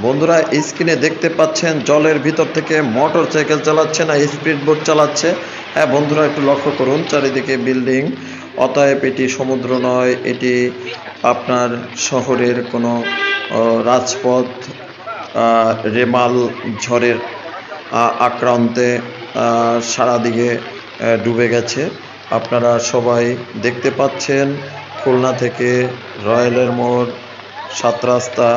বন্ধুরা স্ক্রিনে দেখতে পাচ্ছেন জলের ভিতর থেকে মোটর সাইকেল চালাচ্ছে না স্পিড বোট চালাচ্ছে। হ্যাঁ বন্ধুরা, একটু লক্ষ্য করুন চারিদিকে বিল্ডিং। অতএব এটি সমুদ্র নয়, এটি আপনার শহরের কোনো রাজপথ। রেমাল ঝড়ের আক্রান্তে সারাদিকে ডুবে গেছে। আপনারা সবাই দেখতে পাচ্ছেন খুলনা থেকে রয়্যালের মোড়, 7 রাস্তা।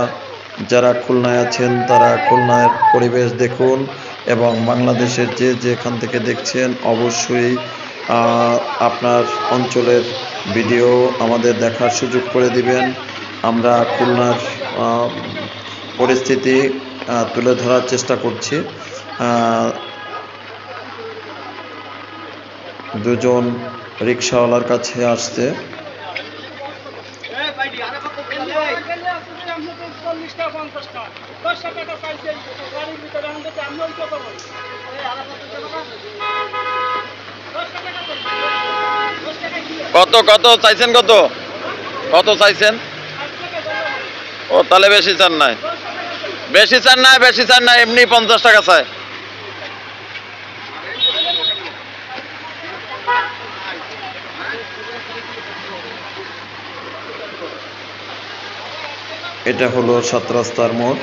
যারা খুলনায় আছেন তারা খুলনার পরিবেশ দেখুন এবং বাংলাদেশের যে যেখান থেকে দেখছেন অবশ্যই আপনার অঞ্চলের ভিডিও আমাদের দেখার সুযোগ করে দিবেন। আমরা খুলনার পরিস্থিতি তুলে ধরার চেষ্টা করছি। দুজন রিক্সাওয়ালার কাছে আসছে। কত কত চাইছেন? কত কত চাইছেন? ও তাহলে বেশি চান নাই, বেশি চান নাই, বেশি চান নাই, এমনি 50 টাকা চাই। এটা হলো 7 রাস্তার মোড়।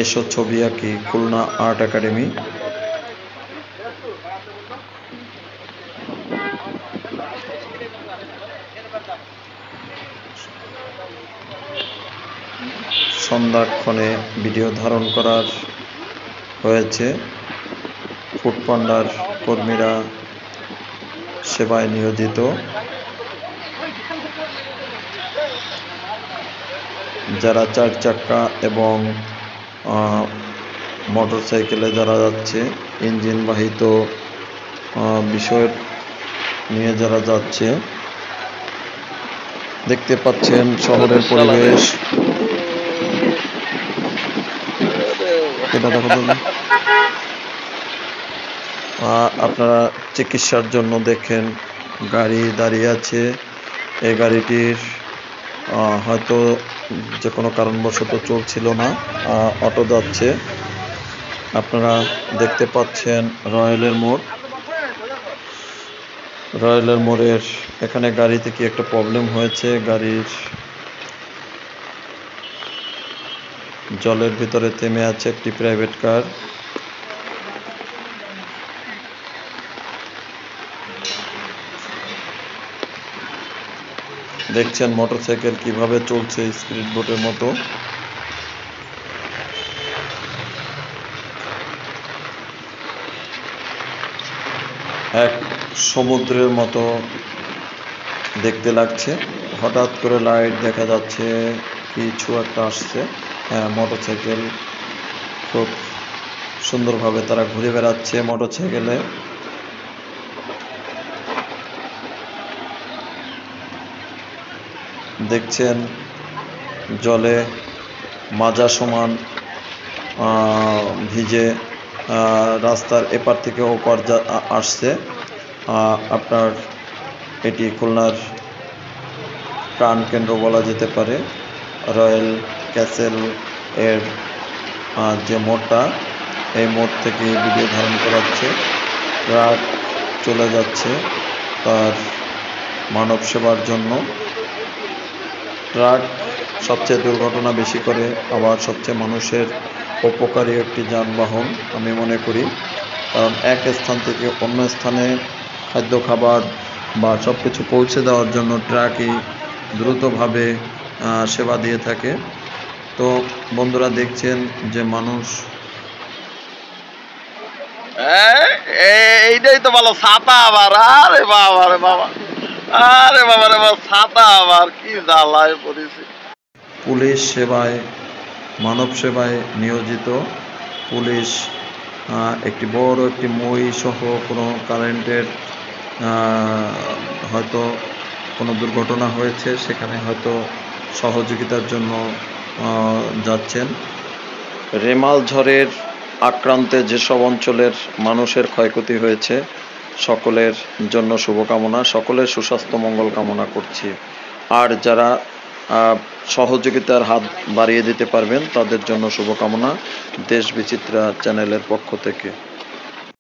এসো ছবি আঁকি খুলনা আর্ট একাডেমি। সন্ধ্যাক্ষণে ভিডিও ধারণ করার হয়েছে। ফুডপান্ডার কর্মীরা সেবায় নিয়োজিত। যারা 4 চাকা এবং মোটরসাইকেলে যারা যাচ্ছে, ইঞ্জিন বাহিত বিষয় নিয়ে যারা যাচ্ছে, দেখতে পাচ্ছেন শহরের পরিবেশ। আপনারা চিকিৎসার জন্য দেখেন গাড়ি দাঁড়িয়ে আছে। এই গাড়িটির হয়তো যে কোনো কারণবশত চলছিল না, অটো যাচ্ছে। আপনারা দেখতে পাচ্ছেন রয়্যালের মোড়। রয়্যালের মোড়ের এখানে গাড়িতে কি একটা প্রবলেম হয়েছে, গাড়ির জলের ভিতরে থেমে আছে একটি প্রাইভেট কার। দেখছেন মোটরসাইকেল কিভাবে চলছে স্পিড বোটের মতো। এক সমুদ্রের মতো দেখতে লাগছে। হঠাৎ করে লাইট দেখা যাচ্ছে, কিছু একটা আসছে। হ্যাঁ, মোটরসাইকেল খুব সুন্দরভাবে তারা ঘুরে বেড়াচ্ছে মোটরসাইকেলে। দেখছেন জলে মাজা সমান ভিজে রাস্তার এপার থেকে ওপার আসছে। আপনার এটি খুলনার প্রাণকেন্দ্র বলা যেতে পারে। রয়্যাল ক্যাসেল এর যে মোড়টা, এই মোড় থেকে ভিডিও ধারণ করা হচ্ছে। ট্রাক চলে যাচ্ছে তার মানব সেবার জন্য। ট্রাক সবচেয়ে দুর্ঘটনা বেশি করে, আবার সবচেয়ে মানুষের উপকারী একটি যানবাহন আমি মনে করি। কারণ এক স্থান থেকে অন্য স্থানে খাদ্য খাবার বা সব কিছু পৌঁছে দেওয়ার জন্য ট্রাকই দ্রুতভাবে সেবা দিয়ে থাকে। তো বন্ধুরা দেখছেন যে মানুষ, এইটাই তো ভালো ছাতা আবার। আরে বাবা রে বাবা, আরে বাবা রে বাবা, ছাতা আবার কি জ্বালায় পড়েছে। পুলিশ সেবায়, মানব সেবায় নিয়োজিত পুলিশ একটি বড় একটি মই সহ কোনো কারেন্টের হয়তো কোনো দুর্ঘটনা হয়েছে, সেখানে হয়তো সহযোগিতার জন্য যাচ্ছেন। রেমাল ঝড়ের আক্রান্তে যেসব অঞ্চলের মানুষের ক্ষয়ক্ষতি হয়েছে সকলের জন্য শুভকামনা, সকলের সুস্বাস্থ্য মঙ্গল কামনা করছি। আর যারা সহযোগিতার হাত বাড়িয়ে দিতে পারবেন তাদের জন্য শুভকামনা দেশ বিচিত্রা চ্যানেলের পক্ষ থেকে।